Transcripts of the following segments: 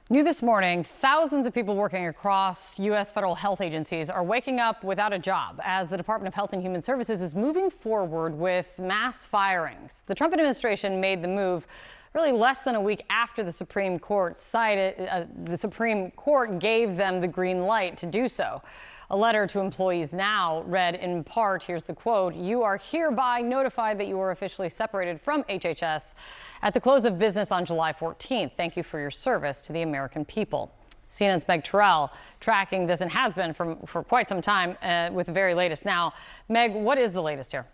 New this morning, thousands of people working across U.S. federal health agencies are waking up without a job as the Department of Health and Human Services is moving forward with mass firings. The Trump administration made the move really less than a week after the Supreme Court gave them the green light to do so. A letter to employees now read in part, here's the quote, "You are hereby notified that you are officially separated from HHS at the close of business on July 14th. Thank you for your service to the American people." CNN's Meg Terrell tracking this and has been for quite some time with the very latest now. Meg, what is the latest here?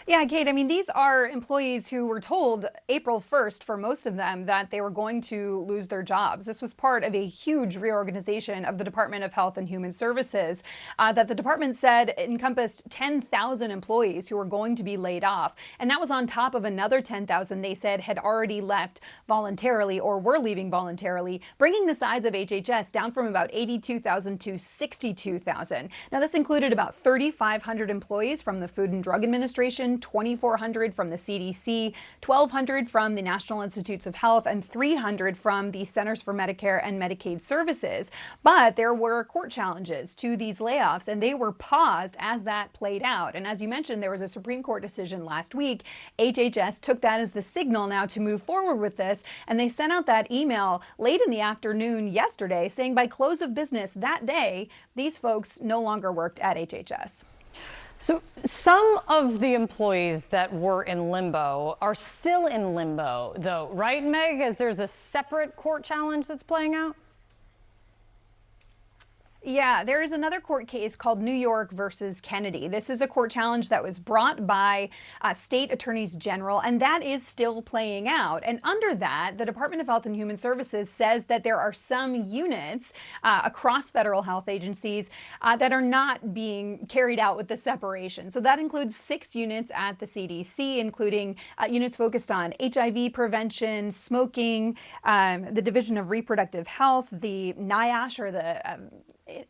Yeah, Kate, I mean, these are employees who were told April 1st for most of them that they were going to lose their jobs. This was part of a huge reorganization of the Department of Health and Human Services that the department said encompassed 10,000 employees who were going to be laid off. And that was on top of another 10,000 they said had already left voluntarily or were leaving voluntarily, bringing the size of HHS down from about 82,000 to 62,000. Now, this included about 3,500 employees from the Food and Drug Administration, 2,400 from the CDC, 1,200 from the National Institutes of Health, and 300 from the Centers for Medicare and Medicaid Services. But there were court challenges to these layoffs, and they were paused as that played out. And as you mentioned, there was a Supreme Court decision last week. HHS took that as the signal now to move forward with this, and they sent out that email late in the afternoon yesterday saying by close of business that day, these folks no longer worked at HHS. So some of the employees that were in limbo are still in limbo, though, right, Meg? As there's a separate court challenge that's playing out? Yeah, there is another court case called New York versus Kennedy. This is a court challenge that was brought by state attorneys general, and that is still playing out. And under that, the Department of Health and Human Services says that there are some units across federal health agencies that are not being carried out with the separation. So that includes 6 units at the CDC, including units focused on HIV prevention, smoking, the Division of Reproductive Health, the NIOSH, or the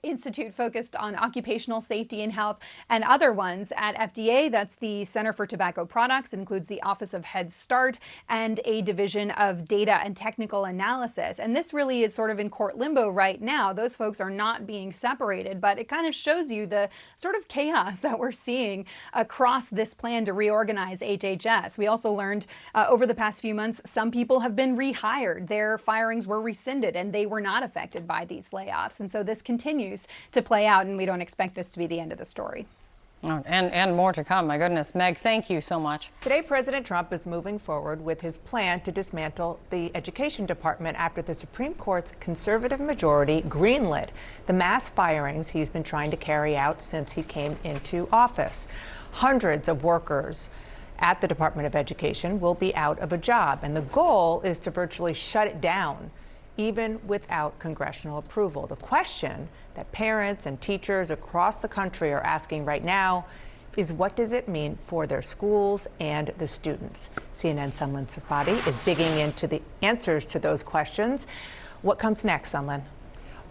Institute focused on occupational safety and health, and other ones at FDA. That's the Center for Tobacco Products. It includes the Office of Head Start and a division of data and technical analysis. And this really is sort of in court limbo right now. Those folks are not being separated, but it kind of shows you the sort of chaos that we're seeing across this plan to reorganize HHS. We also learned over the past few months, some people have been rehired. Their firings were rescinded and they were not affected by these layoffs. And so this continues to play out, and we don't expect this to be the end of the story. Oh, and more to come. My goodness. Meg, thank you so much. Today, President Trump is moving forward with his plan to dismantle the Education Department after the Supreme Court's conservative majority greenlit the mass firings he's been trying to carry out since he came into office. Hundreds of workers at the Department of Education will be out of a job, and the goal is to virtually shut it down, even without congressional approval. The question that parents and teachers across the country are asking right now is, what does it mean for their schools and the students? CNN's Sunlen Safadi is digging into the answers to those questions. What comes next, Sunlen?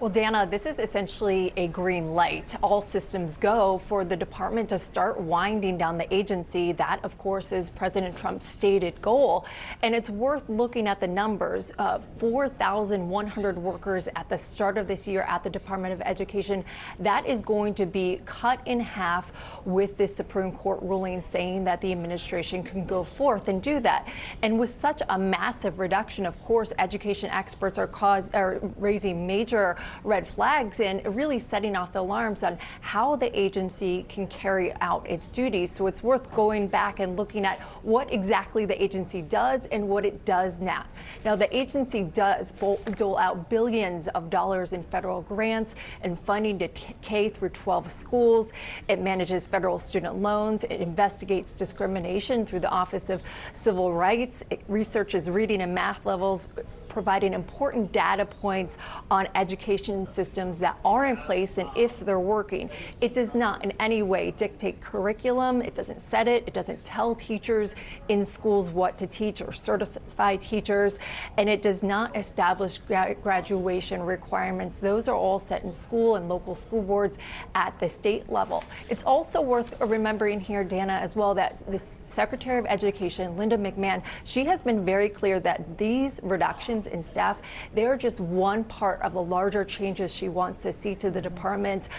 Well, Dana, this is essentially a green light. All systems go for the department to start winding down the agency. That, of course, is President Trump's stated goal. And it's worth looking at the numbers. 4,100 workers at the start of this year at the Department of Education. That is going to be cut in half with this Supreme Court ruling saying that the administration can go forth and do that. And with such a massive reduction, of course, education experts are raising major red flags and really setting off the alarms on how the agency can carry out its duties. So it's worth going back and looking at what exactly the agency does and what it does not. Now, the agency does dole out billions of dollars in federal grants and funding to K through 12 schools. It manages federal student loans. It investigates discrimination through the Office of Civil Rights. It researches reading and math levels providing important data points on education systems that are in place and if they're working. It does not in any way dictate curriculum. It doesn't set it. It doesn't tell teachers in schools what to teach or certify teachers. And it does not establish graduation requirements. Those are all set in school and local school boards at the state level. It's also worth remembering here, Dana, as well, that the Secretary of Education, Linda McMahon, she has been very clear that these reductions in staff, they're just one part of the larger changes she wants to see to the department.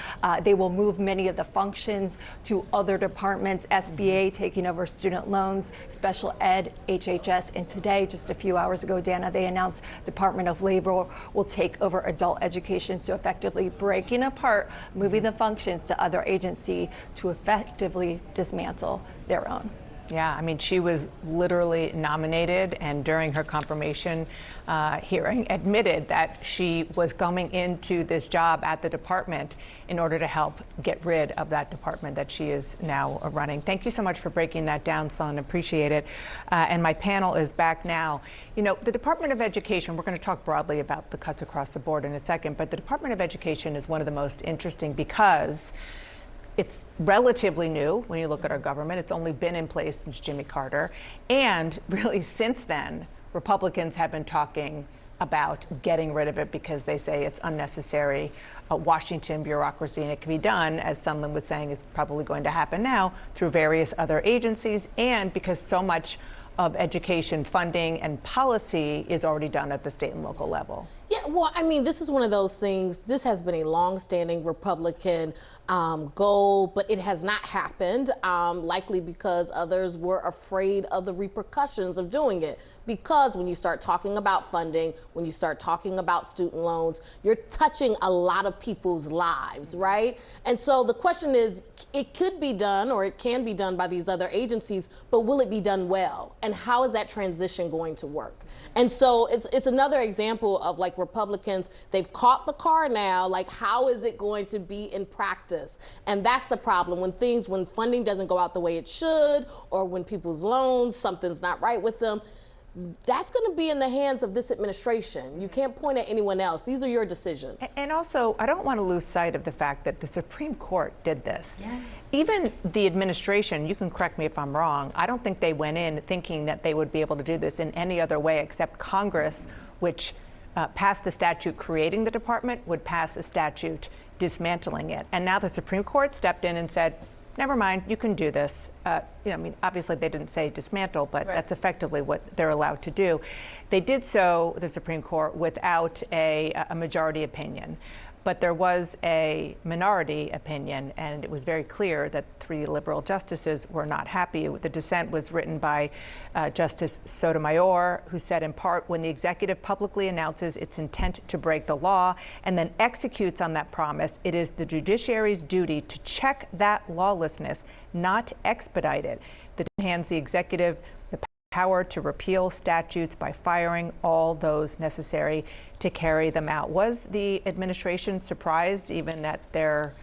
They will move many of the functions to other departments, SBA taking over student loans, special ed, HHS, and today, just a few hours ago, Dana, they announced Department of Labor will take over adult education, so effectively breaking apart, moving the functions to other agency to effectively dismantle their own. Yeah, I mean, she was literally nominated, and during her confirmation hearing, admitted that she was coming into this job at the department in order to help get rid of that department that she is now running. Thank you so much for breaking that down, Son. Appreciate it. And my panel is back now. You know, the Department of Education, we're going to talk broadly about the cuts across the board in a second, but the Department of Education is one of the most interesting because it's relatively new when you look at our government. It's only been in place since Jimmy Carter. And really since then, Republicans have been talking about getting rid of it because they say it's unnecessary Washington bureaucracy, and it can be done, as Sunlen was saying, is probably going to happen now through various other agencies, and because so much of education funding and policy is already done at the state and local level. Yeah, well, I mean, this is one of those things. This has been a long-standing Republican goal, but it has not happened, likely because others were afraid of the repercussions of doing it. Because when you start talking about funding, when you start talking about student loans, you're touching a lot of people's lives, right? And so the question is, it could be done, or it can be done by these other agencies, but will it be done well? And how is that transition going to work? And so it's another example of, like, Republicans, they've caught the car now, like, how is it going to be in practice? And that's the problem. When funding doesn't go out the way it should, or when people's loans, something's not right with them, that's going to be in the hands of this administration. You can't point at anyone else. These are your decisions. And also, I don't want to lose sight of the fact that the Supreme Court did this. Yeah. Even the administration, you can correct me if I'm wrong, I don't think they went in thinking that they would be able to do this in any other way except Congress, which passed the statute creating the department, would pass a statute dismantling it. And now the Supreme Court stepped in and said, never mind, you can do this. I mean, obviously they didn't say dismantle, but right. That's effectively what they're allowed to do. They did so, the Supreme Court, without a majority opinion. But there was a minority opinion, and it was very clear that 3 liberal justices were not happy. The dissent was written by Justice Sotomayor, who said, in part, when the executive publicly announces its intent to break the law and then executes on that promise, it is the judiciary's duty to check that lawlessness, not expedite it. That hands the executive the power to repeal statutes by firing all those necessary to carry them out. Was the administration surprised even at their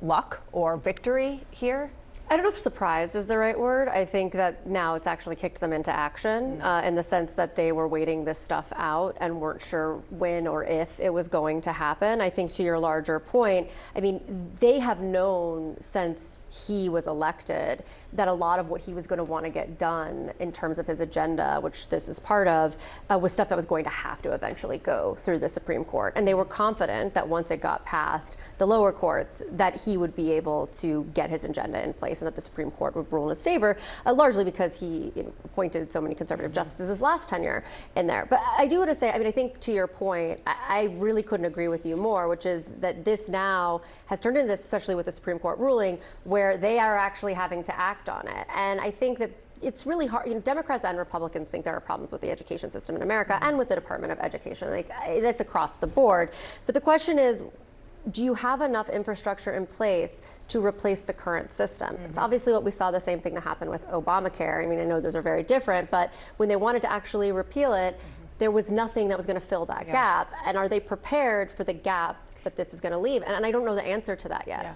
luck or victory here? I don't know if surprised is the right word. I think that now it's actually kicked them into action in the sense that they were waiting this stuff out and weren't sure when or if it was going to happen. I think to your larger point, I mean, they have known since he was elected that a lot of what he was going to want to get done in terms of his agenda, which this is part of, was stuff that was going to have to eventually go through the Supreme Court. And they were confident that once it got past the lower courts, that he would be able to get his agenda in place and that the Supreme Court would rule in his favor, largely because he appointed so many conservative justices his last tenure in there. But I do want to say, I mean, I think to your point, I really couldn't agree with you more, which is that this now has turned into this, especially with the Supreme Court ruling, where they are actually having to act on it. And I think that it's really hard. You know, Democrats and Republicans think there are problems with the education system in America and with the Department of Education. Like, that's across the board. But the question is, do you have enough infrastructure in place to replace the current system? It's obviously what we saw, the same thing that happened with Obamacare. I mean, I know those are very different, but when they wanted to actually repeal it, there was nothing that was going to fill that gap. And are they prepared for the gap that this is going to leave? And I don't know the answer to that yet. Yeah.